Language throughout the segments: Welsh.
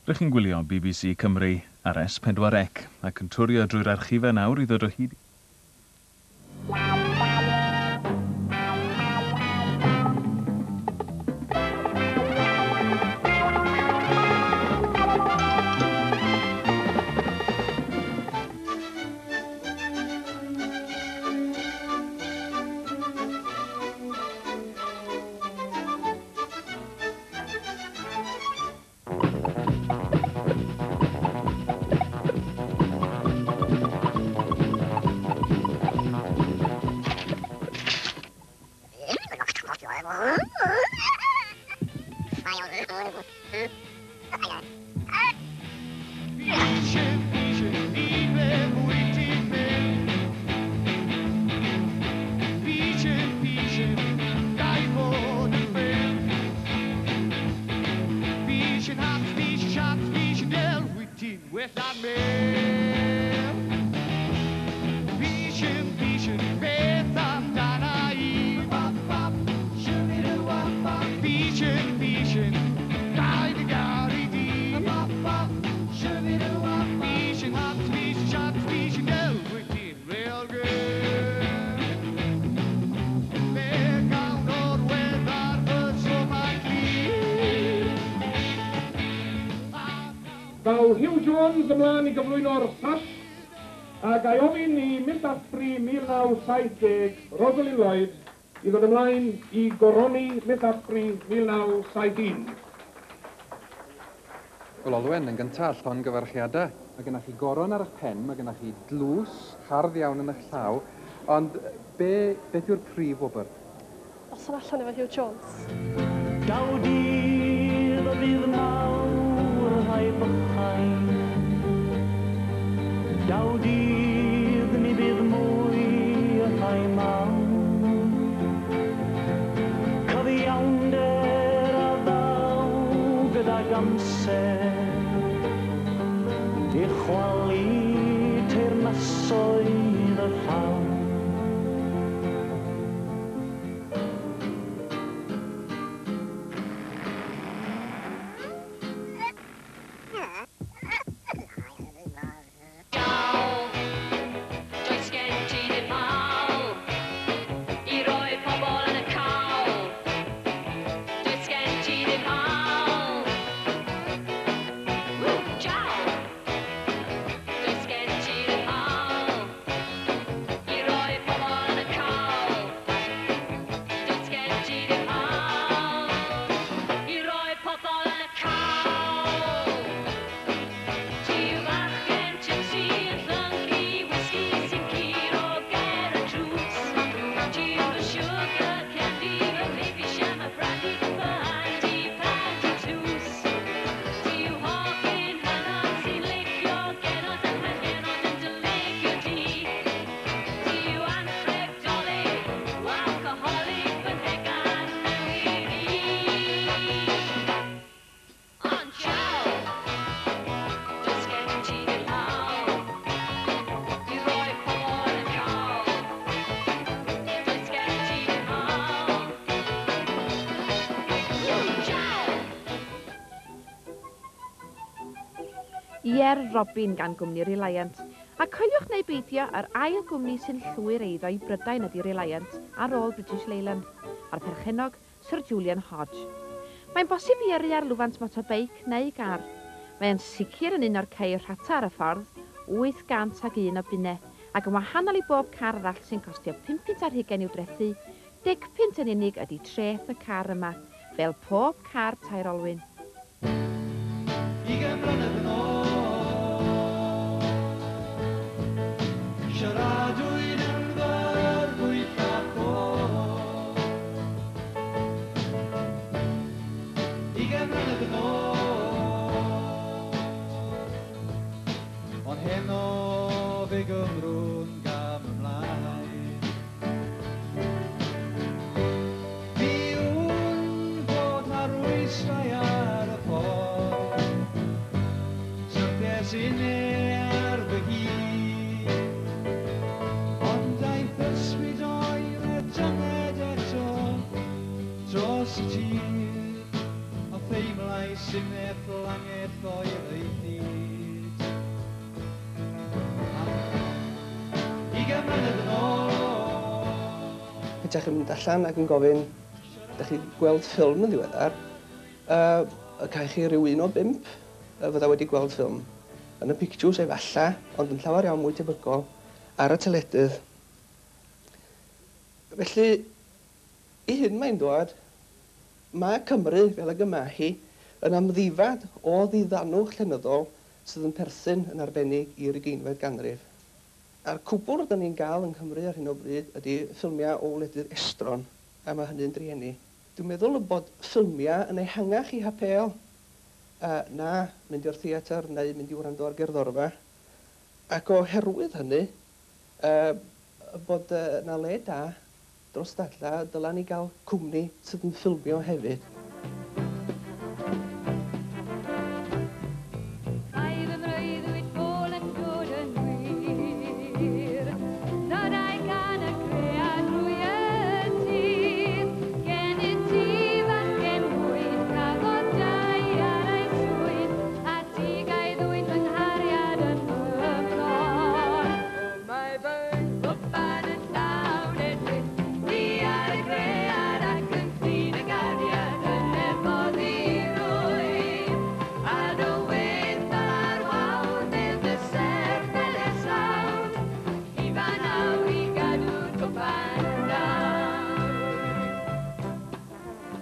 Rydych chi'n gwylio BBC Cymru ar S4C ac yn twrio drwy'r archifau nawr i ddod o hyd. Daw Hugh Jones ymlaen I gyflwyno'r sall, ac ai ofyn I mynd athri 1970 Rhaglen Lloyd I ddod ymlaen I goroni mynd athri 1971. Wel, Olwen, yn gyntaf, llon gyfarchiadau. Mae gennych chi goron ar eich pen, mae gennych chi dlws, hardd iawn yn eich llaw, ond beth yw'r prif wobr? Os yn allan efo Hugh Jones. Daw dydd o fydd mawr rhai bychain. Daw dydd ni bydd mwy rhai mawr. Cyfiawnder a ddaw gydag amser. I chwalu teyrnasoedd y llaw. Ier Robin gan gwmni Reliant, a coeliwch neu beidio yr ail gwmni sy'n llwyr eiddo I Brydain ydi Reliant ar ôl British Leyland, a'r perchennog Sir Julian Hodge. Mae'n bosib I yrru ar lwfant motobeic neu gar. Mae'n sicr yn un o'r ceir rhata ar y ffordd, 801 o bunne, ac yn wahanol I bob car arall sy'n costio 520 i'w drethu, 10 yn unig ydi treth y car yma, fel pob car tair olwyn. Siaradwyd yn ddar gweitha po. Ugain mlynedd yn ôl. Ond heno fe Gymru'n gam ymlaen. Fi yw'n bod na rwysau ar y ffordd. Sylder sy'n ar fy hun. Dros y tir, a theimlai Mae syniad langed o'r eithid. Ugain mlynedd yn ôl. Pethau chi'n mynd allan ac yn gofyn, ydych chi gweld ffilm yn ddiweddar, y cael chi rhyw 1 o 5 fydda wedi gweld ffilm. Yn y pictws efalla, ond yn llawer iawn mwy tebygol, ar y teledydd. Felly, i hyn mae'n dod, mae Cymru fel y gymahu yn amddifad o ddiddanwch llenyddol sydd yn perthyn yn arbennig i'r 20fed ganrif. A'r cwbl rydyn ni'n gael yng Nghymru ar hyn o bryd ydy ffilmiau o wledydd estron, a mae hynny'n drueni. Dwi'n meddwl bod ffilmiau yn ehangach i hapel na mynd i'r theatr neu mynd i wrando ar gerddorfa. Ac oherwydd hynny, bod yna le da dros dalla, dyla ni gael cwmni sydd yn ffilmio hefyd.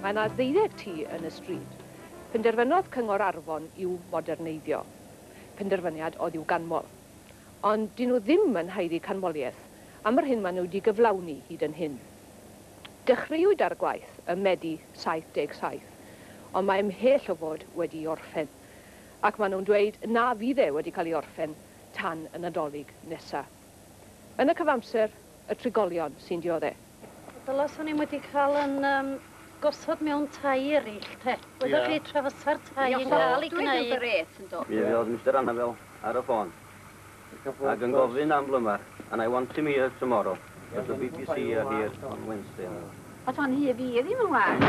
Mae yna 12 tŷ yn y stryd. Penderfynodd Cyngor Arfon i'w moderneiddio. Penderfyniad oedd i'w ganmol. Ond dyn nhw ddim yn haeddu canmoliaeth, am yr hyn maen nhw wedi gyflawni hyd yn hyn. Dechreuwyd ar gwaith ym Medi 77, ond mae ymhell o fod wedi orffen. Ac maen nhw'n dweud na fydd e wedi cael ei orffen tan y Nadolig nesaf. Yn y cyfamser, y trigolion sy'n dioddau. Dylswn ni wedi cael yn gosod mewn tai eraill, te. Wyddoch chi trafasa'r tai yn cael ei gwneud. Mi oedd Mr Annabel ar y ffôn ac yn gofyn am blymar, and I want to meet her tomorrow. Because the BBC are here on Wednesday. A to'n hi fi ddim yn wan.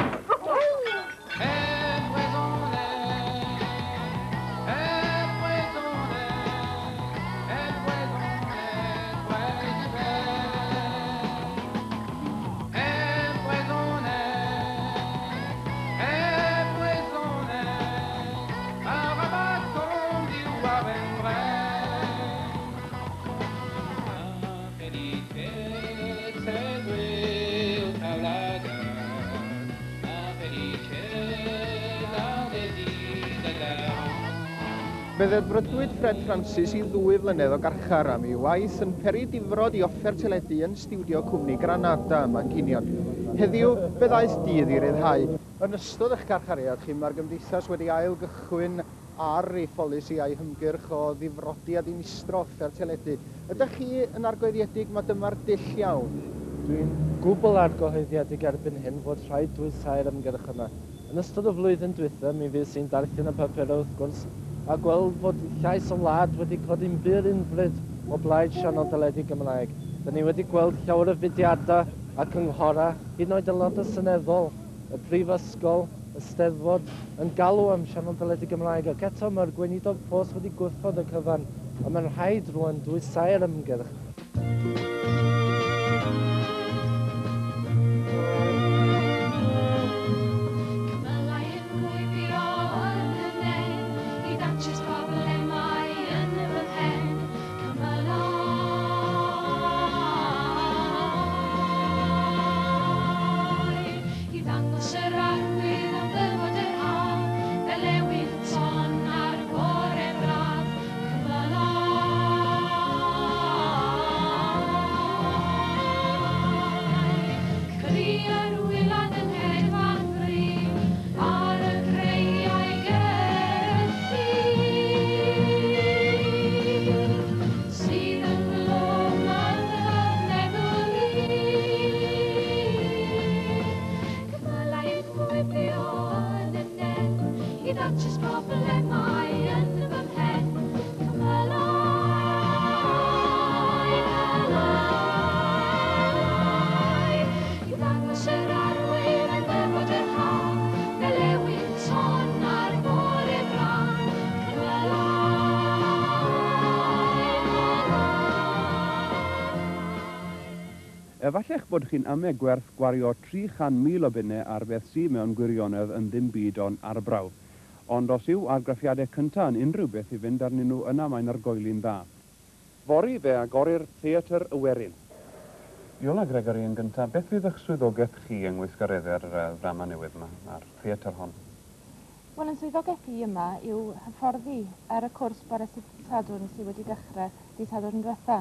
Fe ddedfrydwyd Fred Francis i 2 flynedd o garchar am ei waith yn peri difrod i offer teledu yn stiwdio cwmni Granada ym Manceinion. Heddiw, fe ddaeth dydd i ryddhau. Yn ystod eich garchariad chi, mae'r gymdeithas wedi ailgychwyn ar ei pholisi a'i hymgyrch o ddifrodi a dinistro offer teledu. Ydych chi yn argoeddiedig mae dyma'r dull iawn? Dwi'n gwbl argoeddiedig erbyn hyn fod rhaid dwysau'r ymgyrch yma. Yn ystod y flwyddyn diwethaf, mi fydd sy'n darllen y papur wrth gwrs, a gweld fod llais y wlad wedi codi'n byr unfryd o blaid sianel teledu Gymraeg. Dyn ni wedi gweld llawer o fudiadau a cynghora, hyd yn oed aelodau seneddol, y Brifysgol, y Steddfod, yn galw am sianel teledu Gymraeg. Ac eto mae'r gweinidog post wedi gwrthod y cyfan, a mae'n rhaid rwan dwysau'r ymgyrch. Efallech bod chi'n amegwerth gwario 300,000 o bunnau ar beth sydd mewn gwirionedd yn ddim byd o'n arbrawf. Ond os yw argraffiadau cyntaf yn unrhyw beth i fynd arnyn nhw, yna mae'n argoeli'n dda. Fori fe agorir Theatr y Werin. Iola Gregory yn gyntaf, beth fydd eich swyddogaeth chi yng ngweithgaredde'r ddrama newydd yma, a'r theatr hon? Wel, yn swyddogaeth i yma yw hyfforddi ar y cwrs bore Sadwrn sydd wedi dechrau di Sadwrn diwetha.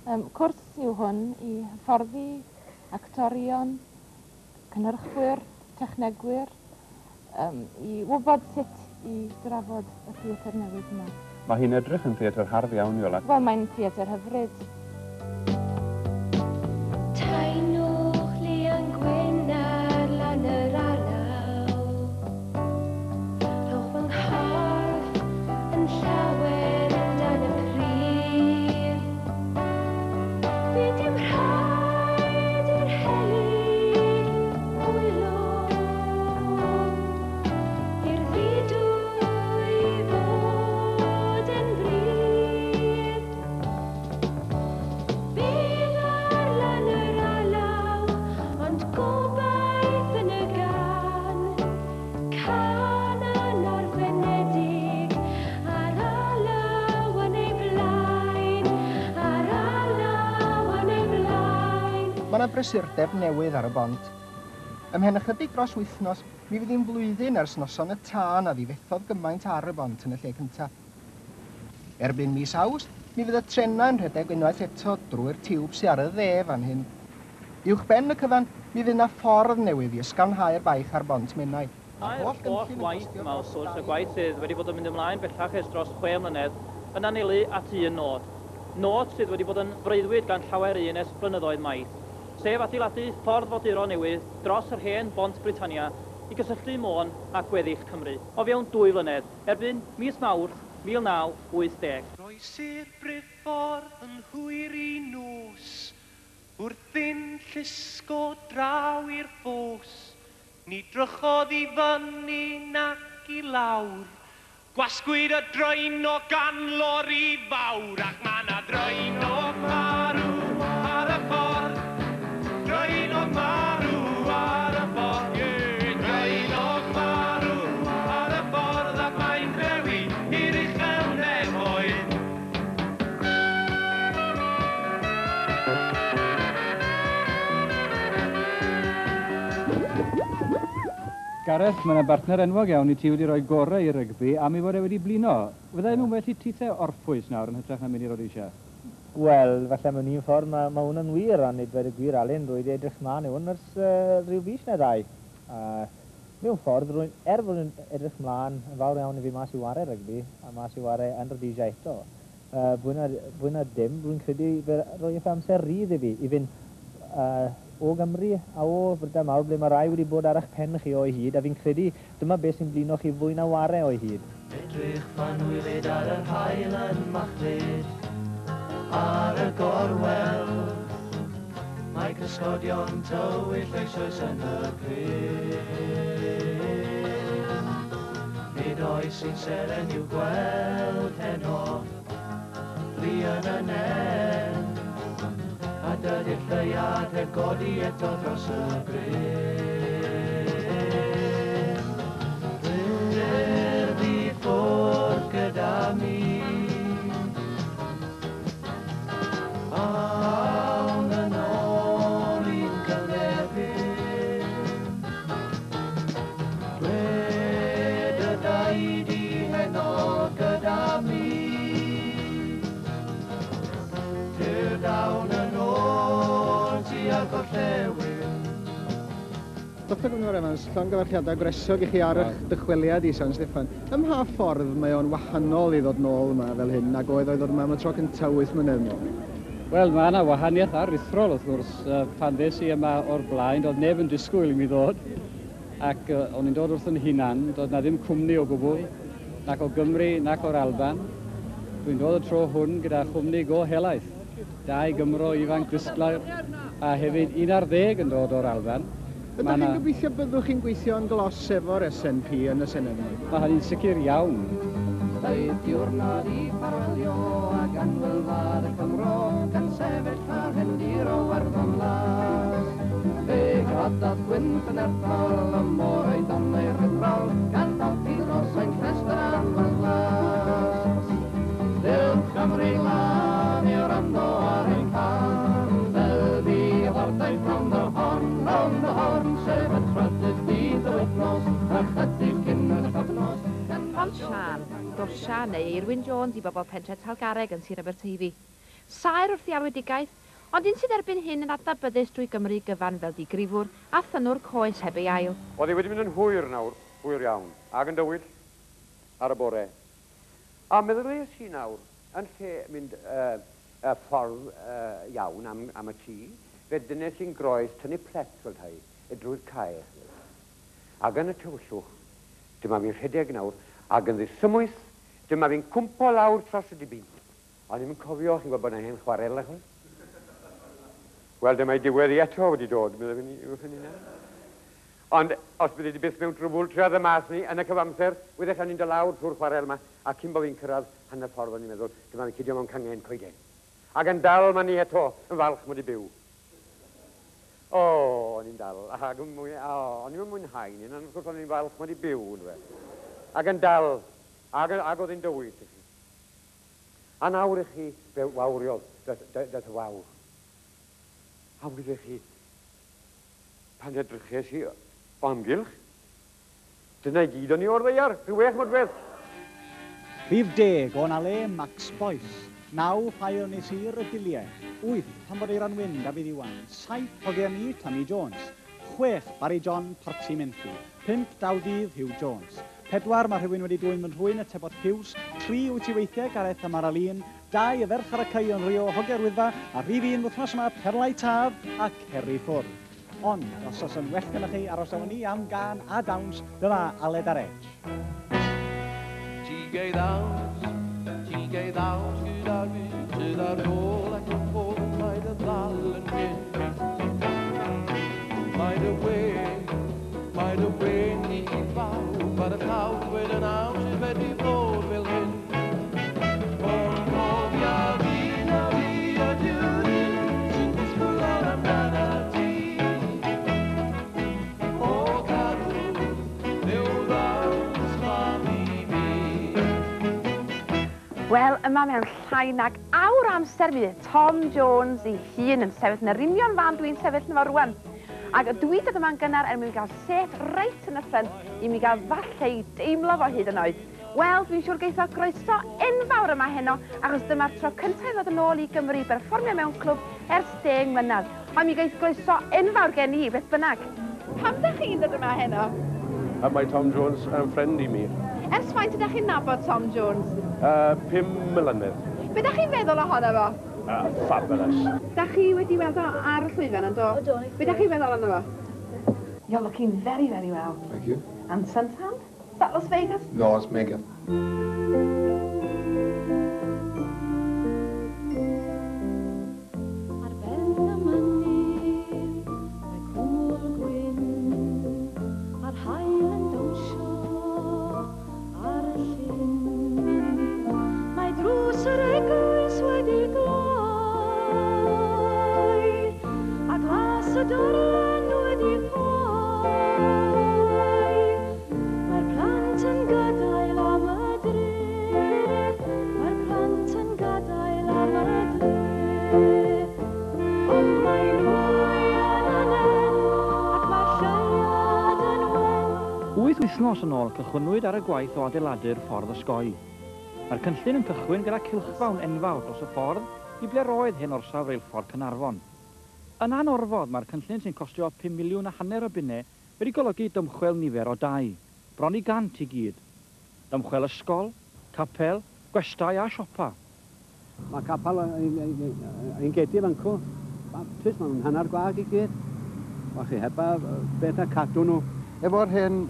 Cwrs yw hwn i hyfforddi actorion, cynhyrchwyr, technegwyr, i wybod sut i drafod y theatr newydd yma. Mae hi'n edrych yn theatr hardd iawn, Iola. Wel, mae'n theatr hyfryd. Tainwch li yn gwynar lan yr alaw. Rhowch fy nghorff yn llawer dan y pryd. Byd yw'n rhaid i'r helyn wylo. I'r ddidwy fod yn bryd. Bydd ar lan yr alaw, ond gobaith yn y gan. Can yn arbennig, ar alaw yn ei blaen, ar alaw yn ei blaen. Mae yna brysurdeb newydd ar y bont. Ymhen ychydig dros wythnos, mi fydd hi'n flwyddyn ers noson y tân a ddifethodd gymaint ar y bont yn y lle cyntaf. Erbyn mis Awst, mi fydd y trenau yn rhedeg unwaith eto drwy'r tiwb sydd ar y dde fan hyn. Uwch ben y cyfan, mi fydd yna ffordd newydd i ysgafnhau'r baich ar bont Menai. Mae'r holl waith yma wrth gwrs, y gwaith sydd wedi bod yn mynd ymlaen bellach ers dros 6 mlynedd, yn anelu at un nod. Nod sydd wedi bod yn freuddwyd gan llawer un ers blynyddoedd maith, sef adeiladu ffordd foduro newydd dros yr hen bont Britannia i gysylltu Môn ac gweddill Cymru, o fewn 2 flynedd, erbyn mis Mawrth 1980. Roes i'r briffordd yn hwyr i nos, wrthyn llusgo draw i'r ffos, ni drychodd i fyny nac i lawr, gwasgwyd y draeno gan lori fawr, ac mae yna draeno marw ar y ffordd, draeno marw ar y ffordd, draeno marw ar y ffordd, ac mae'n drewi i'r uchel nefoedd. Gareth, mae yna bartner enwog iawn i ti wedi rhoi gorau i rygbi a mi fod e wedi blino. Fyddai nhw'n wedi tithau orffwys nawr yn hytrach na mynd i Rhodesia? Wel, falle mewn un ffordd mae hwn yn wir, a nid wedi gwir Alun, rwy wedi edrych mlaen i hwn ers rhyw fis neu 2. Mewn ffordd, fod yn edrych mlaen yn fawr iawn i fi mas i ware rygbi, a mas i ware yn Rhodesia eto. Fwy na dim, rwy'n credu roi eich amser rydd i fi, i fynd o Gymru a o Fryda Mawr, ble mae rai wedi bod ar eich pen chi o'i hyd, a fi'n credu dyma beth sy'n blino chi fwy na ware o'i hyd. Edrych fan wylid ar yr hael yn machlyd, ar y gorwel, mae cysgodion tywyll eisoes yn y cryd. Nid oes sy'n seren i'w gweld heno, fri yn y nen, a dydy'r lleiad heb godi eto dros y bryd. Rydych i ffwrdd gyda mi, awn yn ôl i'n cynefin. Dweda i di heno gyda mi, tir dawn yn ôl tuag o'r llewyn. Dr Gwynfor Evans, llongyfarchiadau gresog i chi ar eich dychweliad i San Steffan. Ym mha ffordd mae o'n wahanol i ddod nôl yma fel hyn, nag oedd ddod yma am y tro cyntaf 8 mlynedd nôl? Wel, mae yna wahaniaeth aruthrol wrth gwrs. Pan ddes i yma o'r blaen, doedd neb yn disgwyl i mi ddod. Ac o'n i'n dod wrth yn hunan, doedd na ddim cwmni o gwbl, nac o Gymru, nac o'r Alban. Dwi'n dod y tro hwn gyda chwmni go helaeth. 2 Gymro ifanc disglair, a hefyd 11 yn dod o'r Alban. Ydych chi'n gobeithio byddwch chi'n gweithio yn glos efo'r SNP yn y Senedd? Mae hynny'n sicr iawn. Daeth diwrnod I ffarwelio ac anwylfad y Cymro gan sefyll ar hendir o Werddon Las. Fe gradodd gwynt yn erthol y môr o'i donnau rhydrol gan nodi dros ein llestr anfan glas. Dylch Cymru lan i'r rando ar ein can, fel fi ddordau from the horn, sef y trydydd dydd y wythnos, a chydig cyn y cyfnos. Pont Sian, Dorsia neu Irwyn Jones I bobl pentre Talgareg yn Sir Aberteifi. Saer wrth I alwedigaeth, ond un sydd erbyn hyn yn adnabyddus drwy Gymru gyfan fel digrifwr a thynwr coes heb ei ail. Oedd hi wedi mynd yn hwyr nawr, hwyr iawn, ac yn dywyll ar y bore. A meddyliais hi nawr, yn lle mynd y ffordd iawn am y tŷ, fe dynes i'n groes tynnu plet fel tai, drwy'r cae. Ac yn y tywyllwch, dyma fi'n rhedeg nawr, ac yn ddisymwys, dyma fi'n cwmpo lawr tros y dibyn. Ond ni'n cofio, chi'n gwybod bod yna hen chwarel eich? Wel, dyma I diwedd I eto wedi dod, meddwl fi'n yw'ch yn yna. Ond os bydde di byth mewn trwbl triodd y mas ni, yn y cyfamser, wyddeich ni'n dod lawr trwy'r chwarel yma, a cyn bod fi'n cyrraedd hanner ffordd o'n i'n meddwl, dyma fi'n cydio mewn cangen coeden. Ac yn dal ma ni eto, yn falch mod I byw. O, o'n i'n dal, ac o'n i'n mwynhau ni, ond wrth gwrs o'n i'n falch mod I byw. Ac yn dal, ac oedd hi'n dywyd. A nawr I chi, fe wawriodd, dath y wawr. A wyddeich chi, pan edryches I o amgylch, dyna I gyd o'n I o'r ddeiar, rhywech modfedd. Rhif 10 o'n ale Max Boyce, 9 ffael nes i'r y diliau, 8 pan bod ei ranwynd a fydd Iwan, 7 hogiau ni Tammy Jones, 6 Barry John Parti Menthu, 5 Dawdydd Hugh Jones, 4 mae rhywun wedi dwyn yn rhywun y Tebot Hughes, 3 wyt I weithiau Gareth a Maralin, 2 y ferch ar y cae yn Rio Hoger Wyddfa, a rhif 1 wythnos yma Perlau Taf a Ceri Ffwrdd. Ond, os oes yn well gyda chi aros efo ni am gan a dawns, dyma Aled ar Edge. Tigau ddaws gyda'r byd, sydd ar ôl ac yn ffôl, mae dy ddal yn mynd. Mae dy wen I bawb ar y llawfed yn awr sydd wedi bod fel hyn. Ond cofia fi a diwrnod, sy'n disgwyl ar amdana ti. Wel, yma mewn llai nag awr amser fydd Tom Jones I hun yn sefyll yn yr union fan dwi'n sefyll yma rwan. Ac dwi dod yma'n gynnar mwyn gael set reit yn y ffrynt I mi gael falle I deimlo fo hyd yn oed. Wel, dwi'n siŵr geitho groeso enfawr yma heno, achos dyma'r tro cyntaf ddod yn ôl I Gymru berfformio mewn clwb ers 10 mlynedd. Ond mi geith groeso enfawr gen I, beth bynnag. Pam ydych chi'n dod yma heno? Mae Tom Jones yn ffrind I mi. Ers faint ydych chi'n nabod Tom Jones? 5 mlynedd. Be ydych chi'n feddwl ohono fo? Fabulous. Ydych chi wedi weld o ar y llwyfan yn do? Be ydych chi'n feddwl ohono fo? You're looking very, very well. Thank you. And suntanned? Is that Las Vegas? No, it's Mega. Wythnos yn ôl cychwynnwyd ar y gwaith o adeiladu'r ffordd osgoi. Mae'r cynllun yn cychwyn gyda cylchfawn enfawr dros y ffordd I ble roedd hyn orsaf reilffordd Caernarfon. Yn anorfod mae'r cynllun sy'n costio 5 miliwn a hanner o bunnau wedi golygu dymchwel nifer o dau, bron I 100 I gyd. Dymchwel ysgol, capel, gwestai a siopa. Mae capel yn gedi fan cw. Baptist, mae'n hanner gwag I gyd. Mae chi heba beth a cadw nhw. Efo'r hen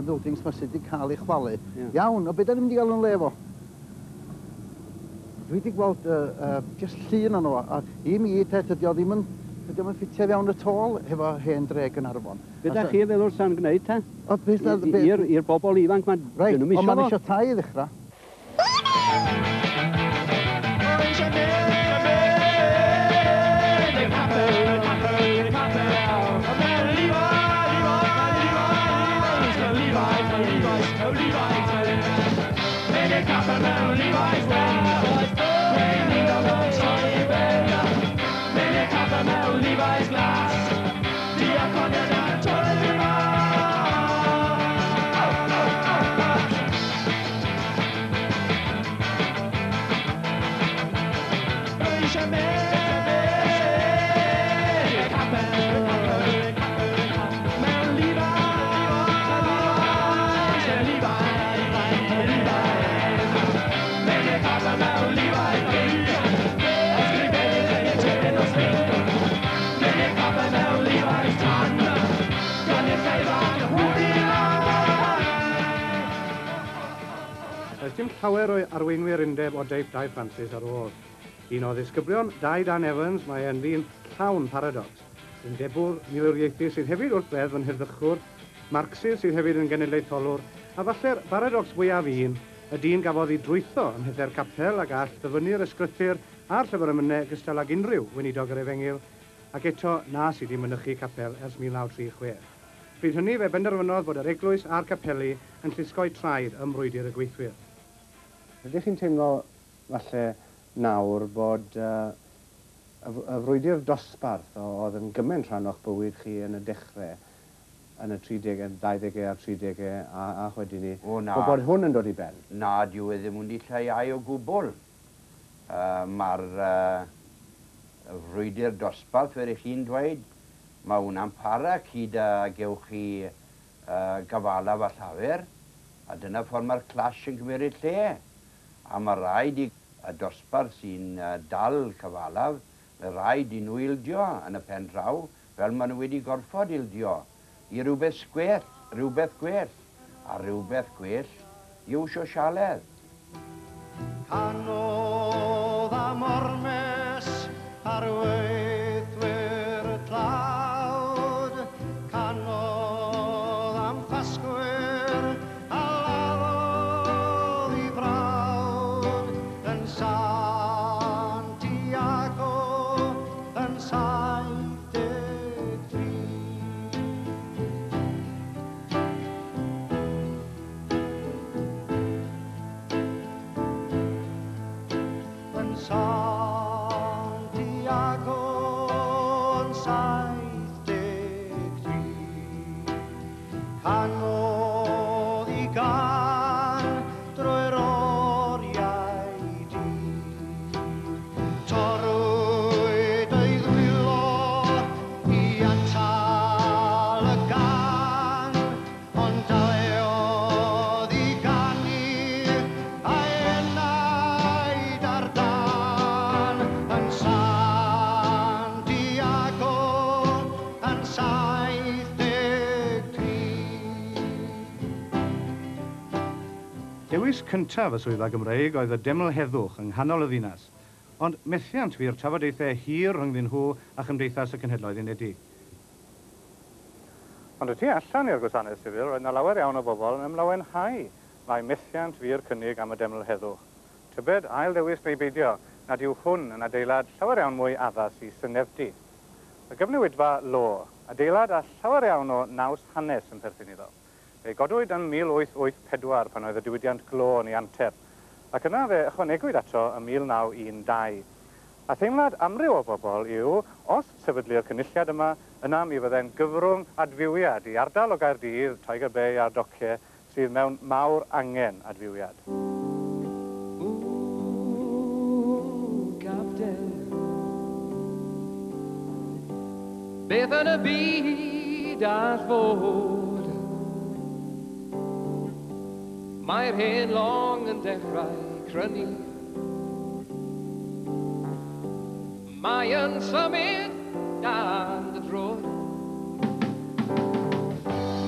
buildings ma sydd wedi cael ei chwalu. Iawn, o beth da ni'n mynd I gael yn lefo? Dwi wedi gweld just llun o'n o, a I mi dydy o ddim yn ffitio fewn y tôl efo hen dreg yn Arfon. Beth da chi feddwl sa'n gwneud te? O, beth da... I'r bobl ifanc, dyn nhw'n isio fo. Ond ma'n isio tai I ddechrau. Dim llawer o arweinwyr undeb o Dave Francis ar ôl. Un o ddisgyblion, Dan Evans, mae yn ddyn llawn paradox. Undebwr milwriaethu sydd hefyd wrth bedd yn heddychwr, Marxist sydd hefyd yn genedlaetholwr, a falle'r paradox fwyaf un, y dyn gafodd ei drwytho ym mhedair capel ac all ddyfynu'r ysgrythur a'r llyfr ymynau gystal ag unrhyw weinidog yr Efengil, ac eto na sydd wedi mynychu capel ers 1936. Bydd hynny fe benderfynodd bod yr eglwys a'r capeli yn llusgoi traed ym mrwydr y gweithwyr. Ydych chi'n teimlo falle nawr bod y frwydr dosbarth oedd yn gymaint rhan o'ch bywyd chi yn y dechrau yn y 30au, 20au a'r 30au a chwedyn ni, bod hwn yn dod i ben? Na, dyw e ddim wedi lleiau o gwbl. Mae'r frwydr dosbarth, fel eich chi'n dweud, mae hwnna'n para cyd a gewch chi gafalaf a llawer, a dyna ffordd mae'r clash yn cymryd lle. A mae rhaid i dosbarth sy'n dal cyfalaf, mae rhaid i nhw ildio yn y pen draw, fel maen nhw wedi gorfod ildio, i rhywbeth gwell, a rhywbeth gwell yw sosialedd. Canodd am ormes ar weithwyr tlawd, canodd am ffasgwyr a lafodd i frawd, yn Santiago yn 73. Yn Santiago yn 73. Canodd i gan drwy'r oriau dydd. Torwyd ei ddwylo i atal y gan, ond daliodd i ganu a'i enaid ar dan. Yn Santiago yn 73. Dewis cyntaf y swyddfa Gymreig oedd y deml heddwch yng nghanol y ddinas, ond methiant fu'r trafodaethau hir rhyngddyn nhw a Chymdeithas y Cenhedloedd Unedig. Ond y tu allan i'r gwasanaeth sifil, roedd yna lawer iawn o bobl yn ymlawenhau mae methiant fu'r cynnig am y deml heddwch. Tybed ail dewis neu beidio nad yw hwn yn adeilad llawer iawn mwy addas i synefdu. Y gyfnewidfa Lo, adeilad a llawer iawn o naws hanes yn perthyn iddo. Fe godwyd yn 1884 pan oedd y diwydiant glo yn ei anteb, ac yna fe ychwanegwyd ato ym 1912. A theimlad amryw o bobl yw, os sefydlu'r cynulliad yma, yna mi fyddai'n gyfrwng adfywiad i ardal o Gaerdydd, Tiger Bay a'r dociau, sydd mewn mawr angen adfywiad. Beth yn y byd all fod, mae'r hen long yn dechrau crynu. Mae yn symud dan y drod,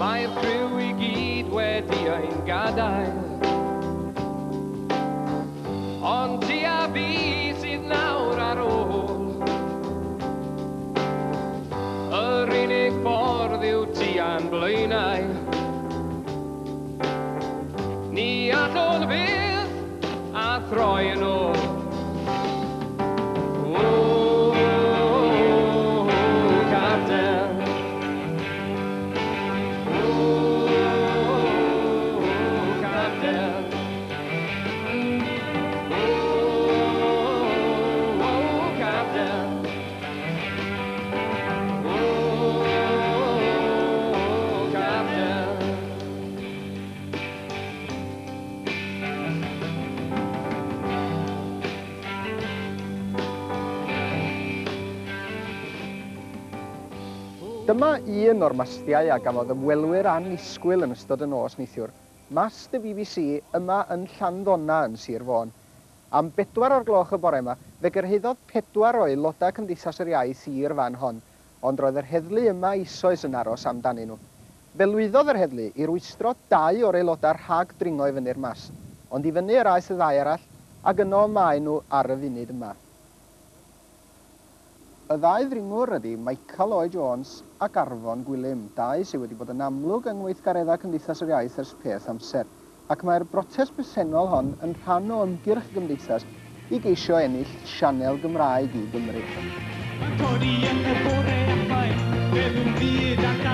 mae'r criw i gyd wedi ein gadael, ond ti a fi sydd nawr ar ôl. Yr unig ffordd yw ti a'n blaenau, ni allwn fydd a a throi yn ôl. Dyma un o'r mastiau a gafodd ymwelwyr annisgwyl yn ystod y nos neithiwr. Mast y BBC yma yn Llanddonna yn Sir Fôn. Am 4 o'r gloch y bore yma, fe gyrhaeddodd 4 o aelodau Cymdeithas yr Iaith i'r fan hon, ond roedd yr heddlu yma eisoes yn aros amdanyn nhw. Fe lwyddodd yr heddlu i rwystro 2 o'r aelodau rhag dringo i fyny'r mast, ond i fyny yr aeth y 2 arall, ac yno mae nhw ar y funud yma. Y 2 ddringwr ydy Michael Lloyd Jones ac Arfon Gwilym, 2 sydd wedi bod yn amlwg yng ngweithgareddau Cymdeithas yr Iaith ers peth amser, ac mae'r brotest bresennol hon yn rhan o ymgyrch y Gymdeithas i geisio ennill sianel Gymraeg i Gymru. Codi yn y bore yma, fe fy byd ac